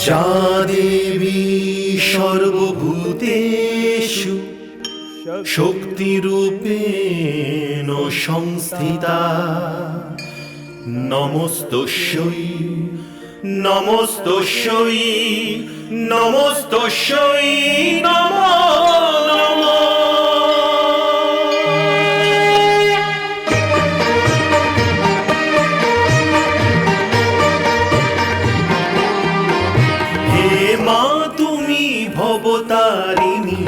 যা দেবী সর্বভূতেষু শক্তিরূপেণ সংস্থিতা, নমস্তস্যৈ নমস্তস্যৈ নমস্তস্যৈ নমো নমঃ। হে মা তুমি ভবতারিণী,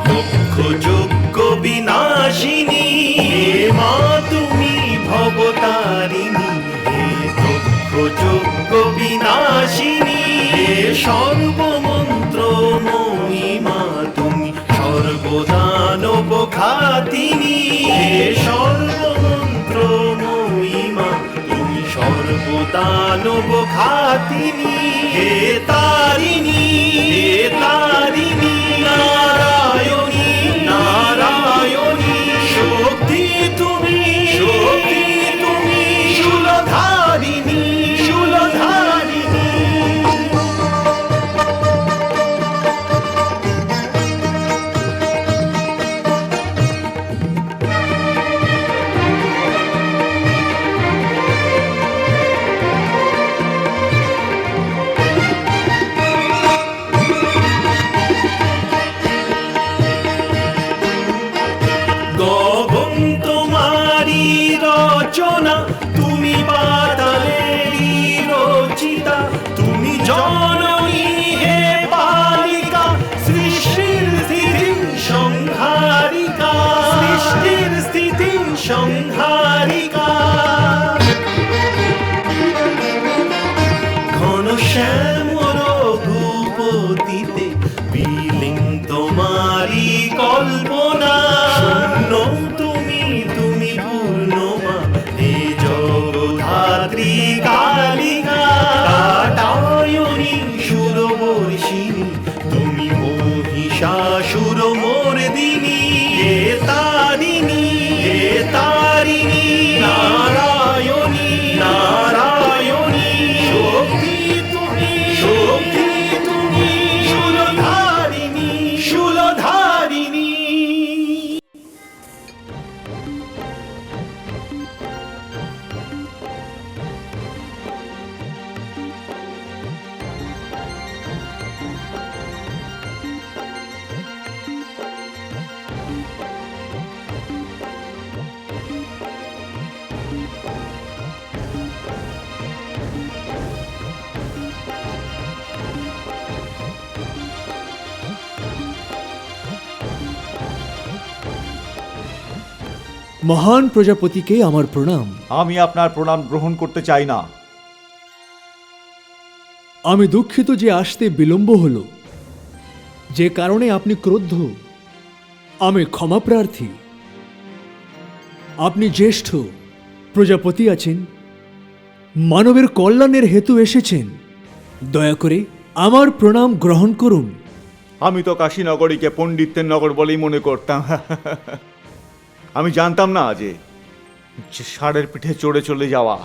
দুঃখ যজ্ঞ বিনাশিনী। হে মা তুমি ভবতারিণী, দুঃখ যজ্ঞ বিনাশিনী। হে সর্বমন্ত্র মহিমা তুমি সর্বদানব ঘাতিনী। হে সর্বমন্ত্র মহিমা তুমি সর্বদানব ঘাতিনী। হে তারিণী, হে তারিণী, নারায়ণী নারায়ণী, শক্তি তুমি, শক্তি তুমি, শূলধারিণী শূলধারিণী। গগন তোমারি রচনা, তুমি পাতালেরই রচিতা। তুমি জননী হে বালিকা, সৃষ্টির স্থিতি সংহারিকা, সৃষ্টির স্থিতি সংহারিকা। ঘন শ্যামর ভূপতিতে বিলীন তোমারি কল্পনা। শূন্য তুমি, তুমি পূর্ণমা, হে জগদ্ধাত্রী কালিকা। কাটায়নী সুরবর্ষিণী, তুমি মহিষাসুর মর্দিনী। হে তারিণী, হে তারিণী, নারায়ণী নারায়ণী, শক্তি তুমি, শক্তি তুমি, শূলধারিণী শূলধারিণী। মহান প্রজাপতিকে আমার প্রণাম। আমি আপনার প্রণাম গ্রহণ করতে চাই না। আমি দুঃখিত যে আসতে বিলম্ব হল, যে কারণে আপনি ক্রুদ্ধ। আমি ক্ষমা প্রার্থী। আপনি জ্যেষ্ঠ, প্রজাপতি আছেন, মানবের কল্যাণের হেতু এসেছেন। দয়া করে আমার প্রণাম গ্রহণ করুন। আমি তো কাশীনগরীকে পণ্ডিতের নগর বলেই মনে করতাম। আমি জানতাম না যে ষাঁড়ের পিঠে চড়ে চলে যাওয়া,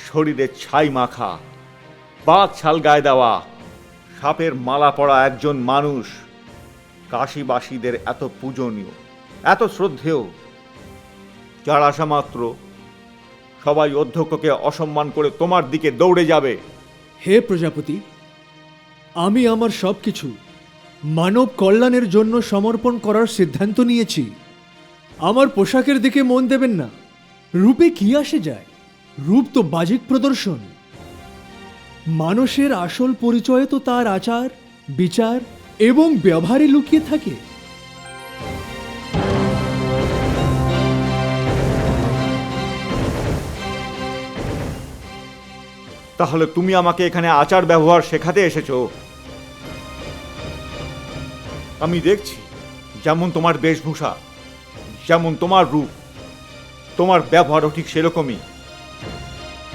শরীরে ছাই মাখা, বাঘ ছাল গায়ে দেওয়া, সাপের মালা পরা একজন মানুষ কাশীবাসীদের এত পূজনীয়, এত শ্রদ্ধেয়, যার আসা মাত্র সবাই অধ্যক্ষকে অসম্মান করে তোমার দিকে দৌড়ে যাবে। হে প্রজাপতি, আমি আমার সবকিছু মানব কল্যাণের জন্য সমর্পণ করার সিদ্ধান্ত নিয়েছি। আমার পোশাকের দিকে মন দেবেন না। রূপে কি আসে যায়? রূপ তো বাহ্যিক প্রদর্শন। মানুষের আসল পরিচয় তো তার আচার, বিচার এবং ব্যবহারে লুকিয়ে থাকে। তাহলে তুমি আমাকে এখানে আচার ব্যবহার শেখাতে এসেছো? আমি দেখছি যেমন তোমার বেশভূষা, যেমন তোমার রূপ, তোমার ব্যবহারও ঠিক সেরকমই।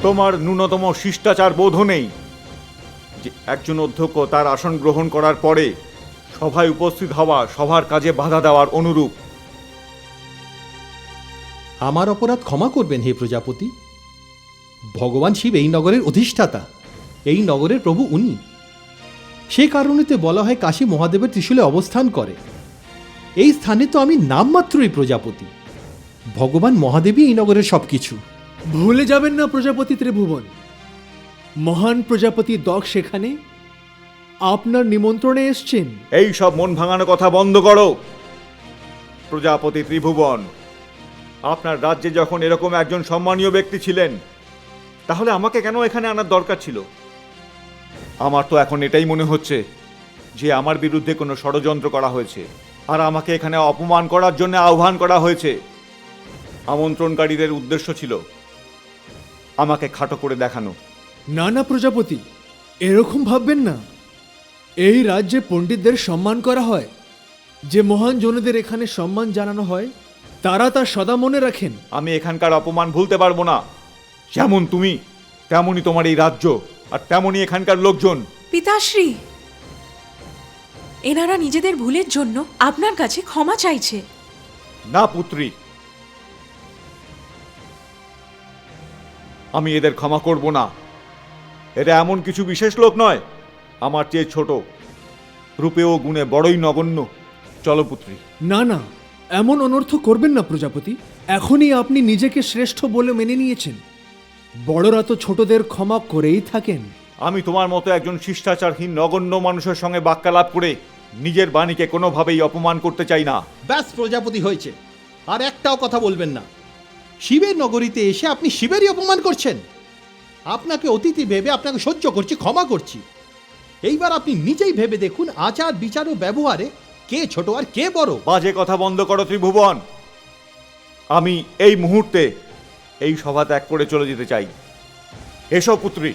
তোমার ন্যূনতম শিষ্টাচার বোধও নেই যে একজন অধ্যক্ষ তার আসন গ্রহণ করার পরে সভায় উপস্থিত হওয়া, সভার কাজে বাধা দেওয়ার অনুরূপ। আমার অপরাধ ক্ষমা করবেন হে প্রজাপতি। ভগবান শিব এই নগরের অধিষ্ঠাতা, এই নগরের প্রভু উনি। সে কারণেতে বলা হয় কাশী মহাদেবের ত্রিশূলে অবস্থান করে। এই স্থানে তো আমি নামমাত্রই প্রজাপতি, ভগবান মহাদেবই এই নগরের সব কিছু। ভুলে যাবেন না প্রজাপতি ত্রিভুবন, মহান প্রজাপতি দক্ষ সেখানে আপনার নিমন্ত্রণে এসছেন। এই সব মন ভাঙানো কথা বন্ধ করো। প্রজাপতি ত্রিভুবন, আপনার রাজ্যে যখন এরকম একজন সম্মানীয় ব্যক্তি ছিলেন, তাহলে আমাকে কেন এখানে আনার দরকার ছিল? আমার তো এখন এটাই মনে হচ্ছে যে আমার বিরুদ্ধে কোনো ষড়যন্ত্র করা হয়েছে, আর আমাকে এখানে অপমান করার জন্য আহ্বান করা হয়েছে। আমন্ত্রণকারীদের উদ্দেশ্য ছিল আমাকে খাটো করে দেখানো। না না প্রজাপতি, এরকম ভাববেন না। এই রাজ্যে পণ্ডিতদের সম্মান করা হয়, যে মহান জনদের এখানে সম্মান জানানো হয় তারা তা সদা মনে রাখেন। আমি এখানকার অপমান ভুলতে পারবো না। যেমন তুমি, তেমনই তোমার এই রাজ্য, আর তেমনই এখানকার লোকজন। পিতাশ্রী, এনারা নিজেদের ভুলের জন্য আপনার কাছে ক্ষমা চাইছে। না পুত্রী, আমি এদের ক্ষমা করব না। এরা এমন কিছু বিশেষ লোক নয়, আমার চেয়ে ছোট, রূপে ও গুণে বড়ই নগণ্য। চলো পুত্রী। না না, এমন অনর্থ করবেন না প্রজাপতি। এখনই আপনি নিজেকে শ্রেষ্ঠ বলে মেনে নিয়েছেন, বড়রা তো ছোটদের ক্ষমা করেই থাকেন। আমি তোমার মতো একজন শিষ্টাচারহীন নগণ্য মানুষের সঙ্গে বাক্যালাপ করে নিজের বাণীকে কোনোভাবেই অপমান করতে চাই না। ব্যাস প্রজাপতি, হয়েছে। আর একটাও কথা বলবেন না। শিবের নগরীতে এসে আপনি শিবেরই অপমান করছেন। আপনাকে অতিথি ভেবে আপনাকে সহ্য করছি, ক্ষমা করছি। এইবার আপনি নিজেই ভেবে দেখুন, আচার বিচার ও ব্যবহারে কে ছোট আর কে বড়। বাজে কথা বন্ধ করো ত্রিভুবন। আমি এই মুহূর্তে এই সভা ত্যাগ করে চলে যেতে চাই। এসো পুত্রী।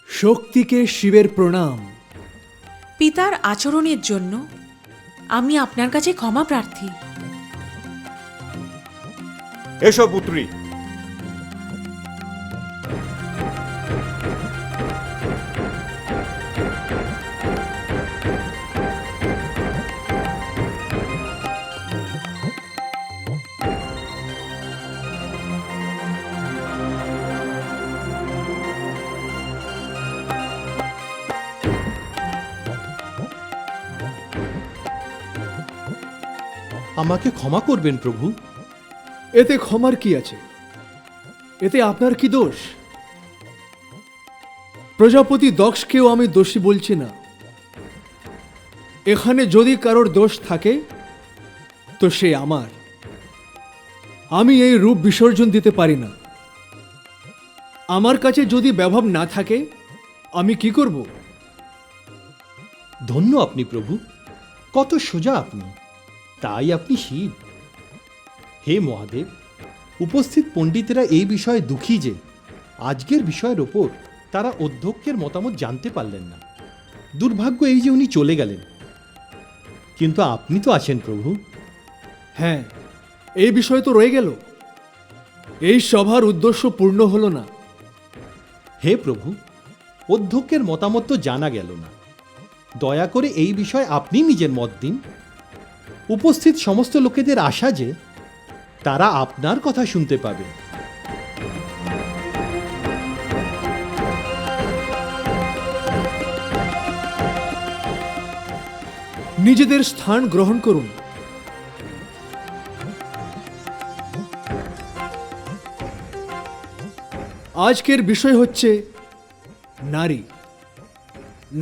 শক্তিকে শিবের প্রণাম। পিতার আচরণের জন্য আমি আপনার কাছে ক্ষমা প্রার্থী। এসো পুত্রী। আমাকে ক্ষমা করবেন প্রভু। এতে ক্ষমার কি আছে? এতে আপনার কি দোষ? প্রজাপতি দক্ষকেও আমি দোষী বলছি না। এখানে যদি কারোর দোষ থাকে তো সে আমার। আমি এই রূপ বিসর্জন দিতে পারি না। আমার কাছে যদি ব্যবহার না থাকে আমি কি করব? ধন্য আপনি প্রভু, কত সোজা আপনি। তাই আপনি শিব। হে মহাদেব, উপস্থিত পণ্ডিতেরা এই বিষয়ে দুঃখী যে আজকের বিষয়ের ওপর তারা অধ্যক্ষের মতামত জানতে পারলেন না। দুর্ভাগ্য এই যে উনি চলে গেলেন, কিন্তু আপনি তো আছেন প্রভু। হ্যাঁ, এই বিষয় তো রয়ে গেল। এই সভার উদ্দেশ্য পূর্ণ হলো না। হে প্রভু, অধ্যক্ষের মতামত তো জানা গেল না। দয়া করে এই বিষয়ে আপনি নিজের মত দিন। উপস্থিত সমস্ত লোকেদের আশা যে তারা আপনার কথা শুনতে পাবে। নিজেদের স্থান গ্রহণ করুন। আজকের বিষয় হচ্ছে নারী,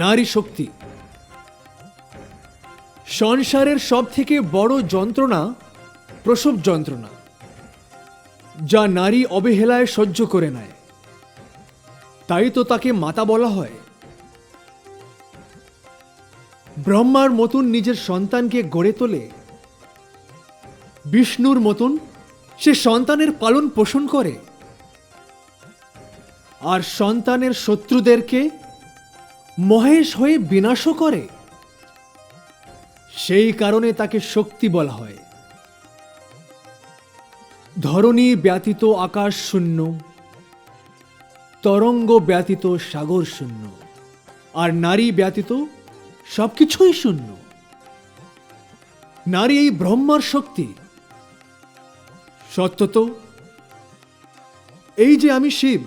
নারী শক্তি। সংসারের সব থেকে বড় যন্ত্রণা প্রসব যন্ত্রণা, যা নারী অবহেলায় সহ্য করে নেয়। তাই তো তাকে মাতা বলা হয়। ব্রহ্মার মতন নিজের সন্তানকে গড়ে তোলে বিষ্ণুর মতন সে সন্তানের পালন পোষণ করে আর সন্তানের শত্রুদেরকে মহেশ হয়ে বিনাশও করে। সেই কারণে তাকে শক্তি বলা হয়। ধরণী ব্যতীত আকাশ শূন্য, তরঙ্গ ব্যতীত সাগর শূন্য, আর নারী ব্যতীত সবকিছুই শূন্য। নারী এই ব্রহ্মার শক্তি। সত্য তো এই যে আমি শিব,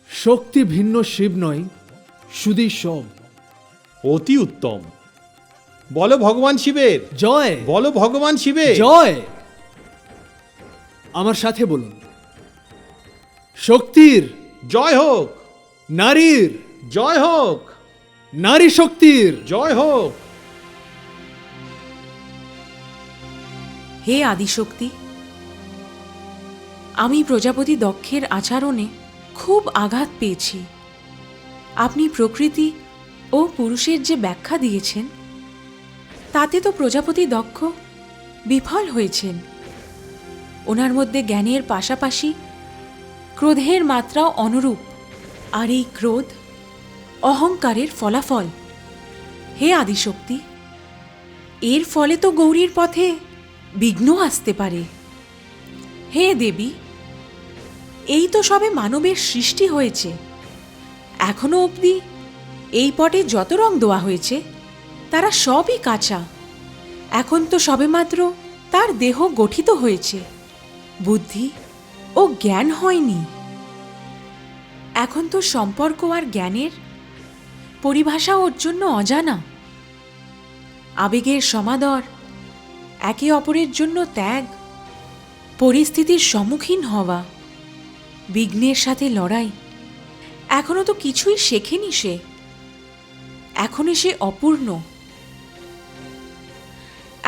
শক্তি ভিন্ন শিব নয়, শুধুই সব। অতি উত্তম। বলো ভগবান শিবের জয়, বলো ভগবান শিবের জয়। আমার সাথে বলুন, শক্তির জয় হোক, নারীর, জয় হোক, নারী শক্তির। জয় হোক। হে আদিশক্তি, আমি প্রজাপতি দক্ষের আচরণে খুব আঘাত পেয়েছি। আপনি প্রকৃতি ও পুরুষের যে ব্যাখ্যা দিয়েছেন তাতে তো প্রজাপতি দক্ষ বিফল হয়েছেন। ওনার মধ্যে জ্ঞানের পাশাপাশি ক্রোধের মাত্রাও অনুরূপ, আর এই ক্রোধ অহংকারের ফলাফল। হে আদিশক্তি, এর ফলে তো গৌরীর পথে বিঘ্ন আসতে পারে। হে দেবী, এই তো সবে মানবের সৃষ্টি হয়েছে, এখনো অবধি এই পটে যত রং দেওয়া হয়েছে তারা সবই কাঁচা। এখন তো সবেমাত্র তার দেহ গঠিত হয়েছে, বুদ্ধি ও জ্ঞান হয়নি। এখন তো সম্পর্ক আর জ্ঞানের পরিভাষা ওর জন্য অজানা। আবেগের সমাদর, একে অপরের জন্য ত্যাগ, পরিস্থিতির সম্মুখীন হওয়া, বিঘ্নের সাথে লড়াই, এখনো তো কিছুই শেখেনি সে। এখনো সে অপূর্ণ।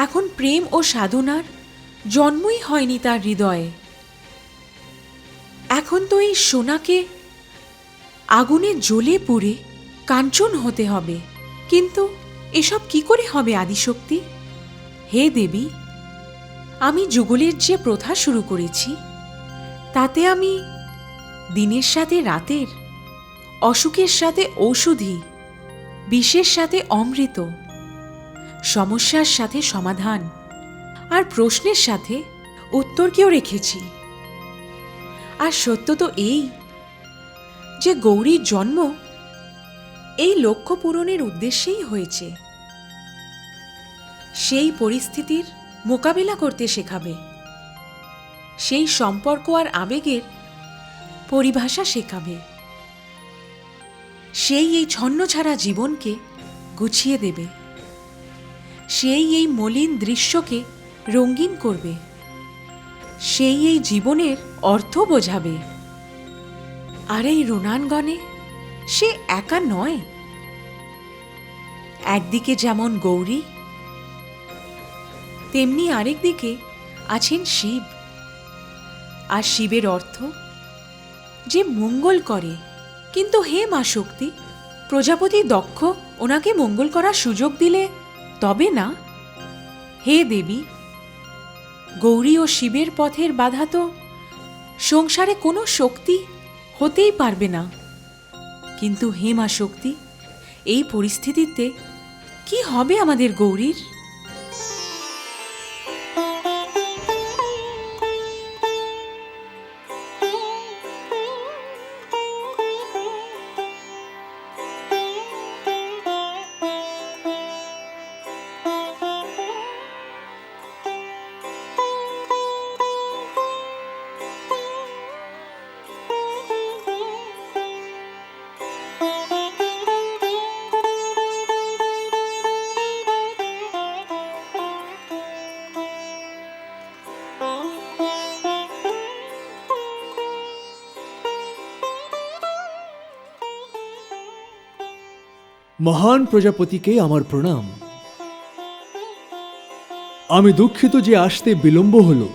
এখন প্রেম ও সাধনার জন্মই হয়নি তার হৃদয়ে। এখন তো এই সোনাকে আগুনে জ্বলে পুড়ে কাঞ্চন হতে হবে। কিন্তু এসব কি করে হবে আদিশক্তি? হে দেবী, আমি যুগলের যে প্রথা শুরু করেছি তাতে আমি দিনের সাথে রাতের, অসুখের সাথে ঔষধি, বিষের সাথে অমৃত, সমস্যার সাথে সমাধান আর প্রশ্নের সাথে উত্তরকেও রেখেছি। আর সত্য তো এই যে গৌরীর জন্ম এই লক্ষ্য পূরণের উদ্দেশ্যেই হয়েছে। সেই পরিস্থিতির মোকাবিলা করতে শেখাবে, সেই সম্পর্ক আর আবেগের পরিভাষা শেখাবে, সেই এই ছন্নছাড়া জীবনকে গুছিয়ে দেবে, সেই এই মলিন দৃশ্যকে রঙিন করবে, সেই এই জীবনের অর্থ বোঝাবে। আর এই রণাঙ্গনে সে একা নয়। একদিকে যেমন গৌরী, তেমনি আরেক দিকে আছেন শিব। আর শিবের অর্থ যে মঙ্গল করে। কিন্তু হে মা শক্তি, প্রজাপতি দক্ষ ওনাকে মঙ্গল করার সুযোগ দিলে তবে না। হে দেবী, গৌরী ও শিবের পথের বাধা তো সংসারে কোনো শক্তি হতেই পারবে না। কিন্তু হে মা শক্তি, এই পরিস্থিতিতে কি হবে আমাদের গৌরীর? মহান প্রজাপতিকে আমার প্রণাম। আমি দুঃখিত যে আসতে বিলম্ব হলো,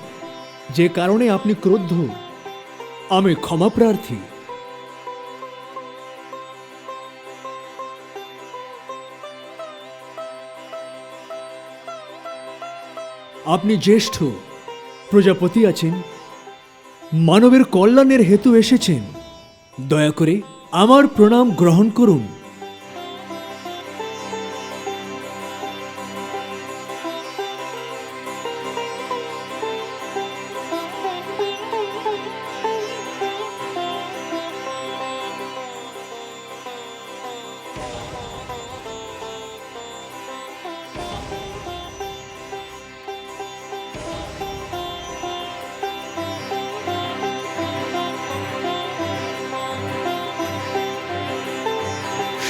যে কারণে আপনি ক্রুদ্ধ। আমি ক্ষমা প্রার্থী। আপনি জ্যেষ্ঠ প্রজাপতি আছেন, মানবের কল্যাণের হেতু এসেছেন, দয়া করে আমার প্রণাম গ্রহণ করুন।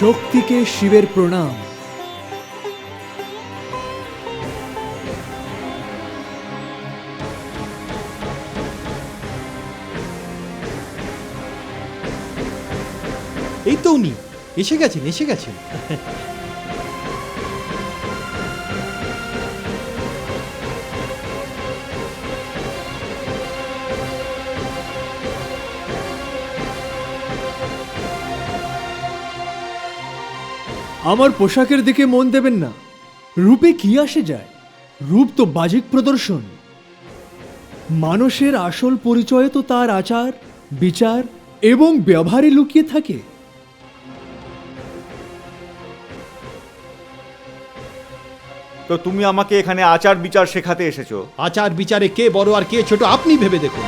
শক্তিকে শিবের প্রণাম। এই তো উনি এসে গেছেন, এসে গেছেন। আমার পোশাকের দিকে মন দেবেন না। রূপে কি আসে যায়? রূপ তো বাহ্যিক প্রদর্শন। মানুষের আসল পরিচয় তো তার আচার, বিচার এবং ব্যবহারে লুকিয়ে থাকে। তো তুমি আমাকে এখানে আচার বিচার শেখাতে এসেছো? আচার বিচারে কে বড় আর কে ছোট আপনি ভেবে দেখুন।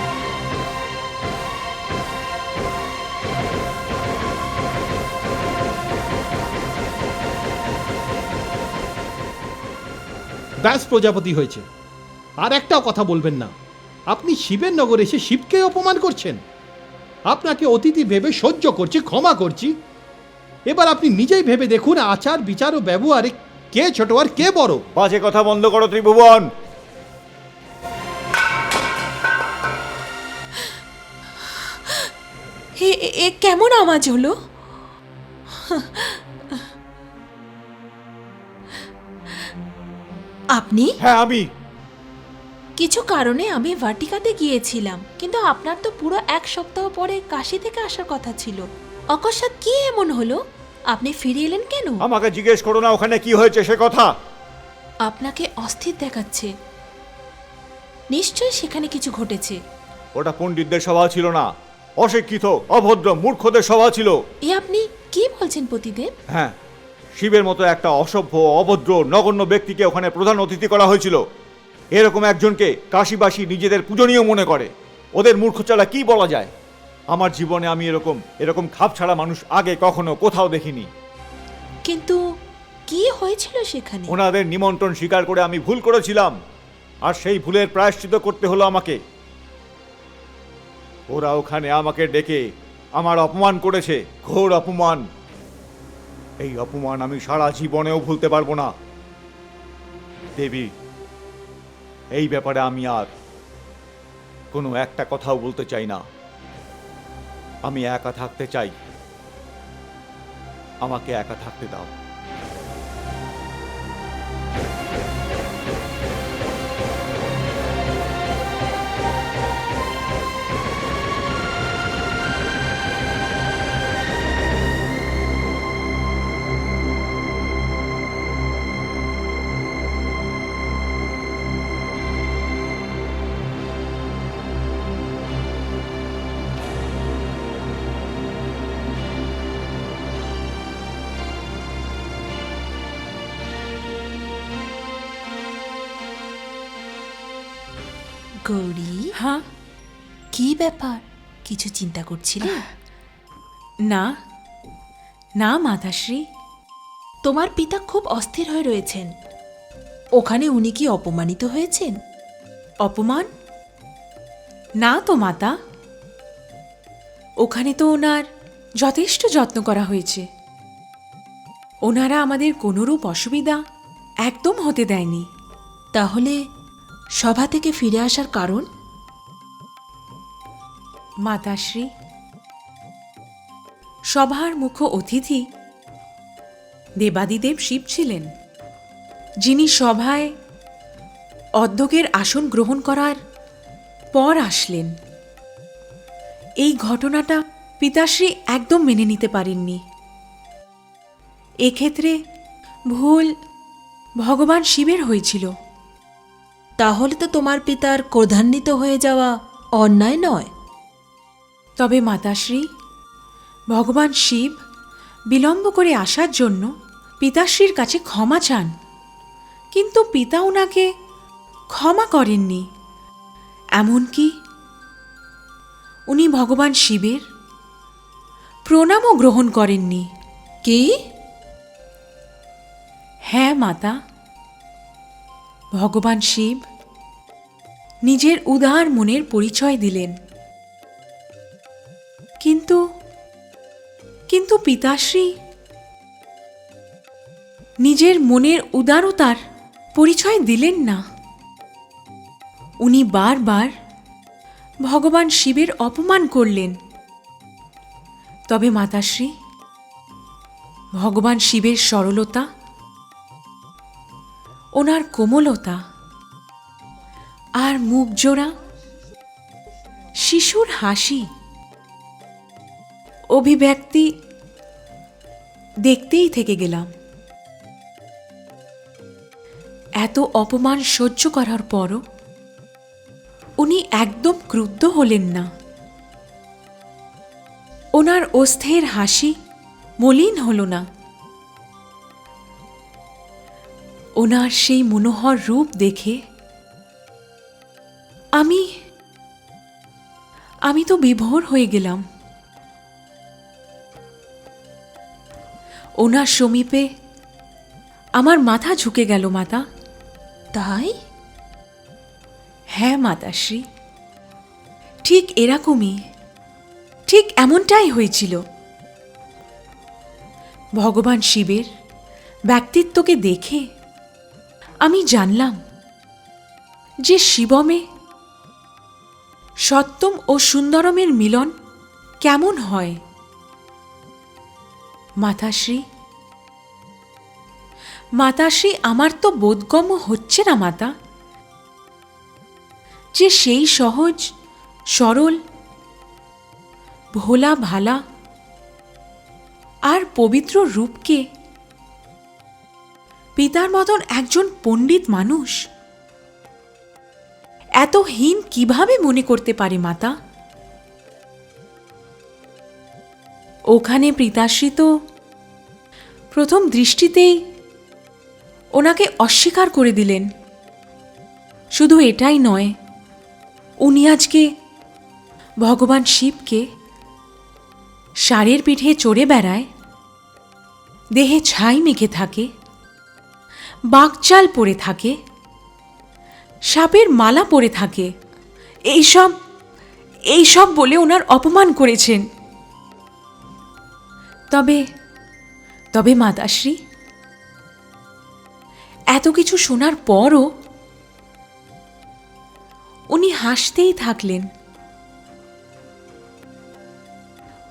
ব্যাস প্রজাপতি হয়েছে, আর একটাও কথা বলবেন না। আপনি শিবের নগর এসে শিবকে অপমান করছেন। আপনাকে অতিথি ভেবে সহ্য করছি, ক্ষমা করছি। এবার আপনি নিজেই ভেবে দেখুন আচার বিচার ও ব্যবহারে কে ছোট আর কে বড়। বাজে কথা বন্ধ করো ত্রিভুবন। এ কেমন আওয়াজ হলো? আপনি? হ্যাঁ আমি। কিছু কারণে আমি ভাটিকাতে গিয়েছিলাম, কিন্তু আপনার তো পুরো 1 সপ্তাহ পরে কাশি থেকে আসার কথা ছিল। অকস্মাৎ কি এমন হলো? আপনি ফিরে এলেন কেন? আমাকে জিজ্ঞেস করো না ওখানে কি হয়েছে সে কথা। আপনাকে অস্থির দেখাচ্ছে। নিশ্চয়ই সেখানে কিছু ঘটেছে। ওটা পণ্ডিতদের সভা ছিল না, অশিক্ষিত অভদ্র মূর্খদের সভা ছিল। এ আপনি কি বলছেন পতিদেব? হ্যাঁ, শিবের মতো একটা অসভ্য অভদ্র নগণ্য ব্যক্তিকে ওখানে প্রধান অতিথি করা হয়েছিল। এরকম একজনকে কাশীবাসী নিজেদের পূজনীয় মনে করে। ওদের মূর্খ ছাড়া কি বলা যায়? আমার জীবনে আমি এরকম খাপ ছাড়া মানুষ আগে কখনো কোথাও দেখিনি। কিন্তু কি হয়েছিল সেখানে? ওনাদের নিমন্ত্রণ স্বীকার করে আমি ভুল করেছিলাম, আর সেই ভুলের প্রায়শ্চিত্ত করতে হলো আমাকে। ওরা ওখানে আমাকে ডেকে আমার অপমান করেছে, ঘোর অপমান। এই অপমান আমি সারা জীবনেও ভুলতে পারবো না। দেবী, এই ব্যাপারে আমি আর কোনো একটা কথাও বলতে চাই না। আমি একা থাকতে চাই, আমাকে একা থাকতে দাও। গৌরী, হ্যাঁ? কি ব্যাপার? কিছু চিন্তা করছিলে? না না মাতাশ্রী। তোমার পিতা খুব অস্থির হয়ে রয়েছেন। ওখানে উনি কি অপমানিত হয়েছেন? অপমান? না তো মাতা, ওখানে তো ওনার যথেষ্ট যত্ন করা হয়েছে। ওনারা আমাদের কোনোরূপ অসুবিধা একদম হতে দেয়নি। তাহলে সভা থেকে ফিরে আসার কারণ? মাতাশ্রী, সভার মুখ্য অতিথি দেবাদিদেব শিব ছিলেন, যিনি সভায় অধ্যক্ষের আসন গ্রহণ করার পর আসলেন। এই ঘটনাটা পিতাশ্রী একদম মেনে নিতে পারেননি। এক্ষেত্রে ভুল ভগবান শিবের হয়েছিল। তাহলে তো তোমার পিতার ক্রোধান্বিত হয়ে যাওয়া অন্যায় নয়। তবে মাতাশ্রী, ভগবান শিব বিলম্ব করে আসার জন্য পিতাশ্রীর কাছে ক্ষমা চান, কিন্তু পিতা ওনাকে ক্ষমা করেননি। এমনকি উনি ভগবান শিবের প্রণামও গ্রহণ করেননি। কি? হ্যাঁ মাতা, ভগবান শিব নিজের উদার মনের পরিচয় দিলেন, কিন্তু কিন্তু পিতাশ্রী নিজের মনের উদারতার পরিচয় দিলেন না। উনি বারবার ভগবান শিবের অপমান করলেন। তবে মাতাশ্রী, ভগবান শিবের সরলতা, ওনার কোমলতা আর মুখজোড়া শিশুর হাসি অভিব্যক্তি দেখতেই থেকে গেলাম। এত অপমান সহ্য করার পরও উনি একদম ক্রুদ্ধ হলেন না। ওনার অস্থির হাসি মলিন হল না। ওনার সেই মনোহর রূপ দেখে আমি তো বিভোর হয়ে গেলাম। ওনার সমীপে আমার মাথা ঝুঁকে গেল মাতা। তাই? হ্যাঁ মাতাশ্রী, ঠিক এরকমই, ঠিক এমনটাই হয়েছিল। ভগবান শিবের ব্যক্তিত্বকে দেখে আমি জানলাম যে শিবমে সত্যম ও সুন্দরমের মিলন কেমন হয়। মাতাশ্রী, মাতাশ্রী, আমার তো বোধগম্য হচ্ছে না মাতা, যে সেই সহজ সরল ভোলা ভালা আর পবিত্র রূপকে পিতার মতন একজন পণ্ডিত মানুষ এত হীন কিভাবে মনে করতে পারে মাতা? ওখানে পিতাশ্রী তো প্রথম দৃষ্টিতেই ওনাকে অস্বীকার করে দিলেন। শুধু এটাই নয়, উনি আজকে ভগবান শিবকে ষাঁড়ের পিঠে চড়ে বেড়ায়, দেহে ছাই মেখে থাকে, বাকচাল পরে থাকে, সাপের মালা পরে থাকে, এইসব বলে ওনার অপমান করেছেন। তবে মাতাশ্রী, এত কিছু শোনার পরও উনি হাসতেই থাকলেন।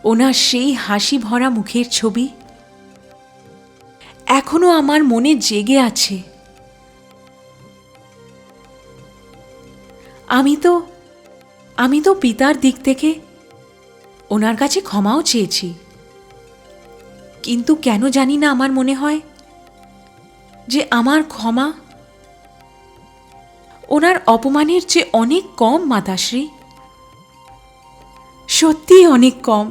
ওনার সেই হাসি ভরা মুখের ছবি এখনো আমার মনে জেগে আছে। আমি তো পিতার দিক থেকে ওনার কাছে ক্ষমাও চেয়েছি, কিন্তু কেন জানি না আমার মনে হয় যে আমার ক্ষমা ওনার অপমানের চেয়ে অনেক কম মাতাশ্রী, সত্যিই অনেক কম।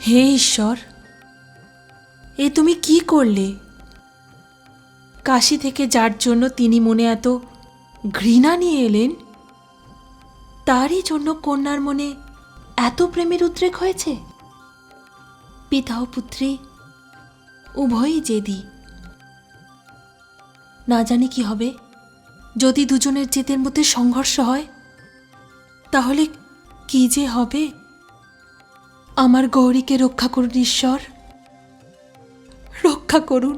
হে ঈশ্বর, এ তুমি কি করলে? কাশী থেকে যার জন্য তিনি মনে এত ঘৃণা নিয়ে এলেন, তারই জন্য কন্যার মনে এত প্রেমের উদ্রেক হয়েছে। পিতা ও পুত্রী উভয়ই জেদি। না জানি কি হবে যদি দুজনের জেদের মধ্যে সংঘর্ষ হয়, তাহলে কি যে হবে। আমার গৌরীকে রক্ষা করুন ঈশ্বর, রক্ষা করুন।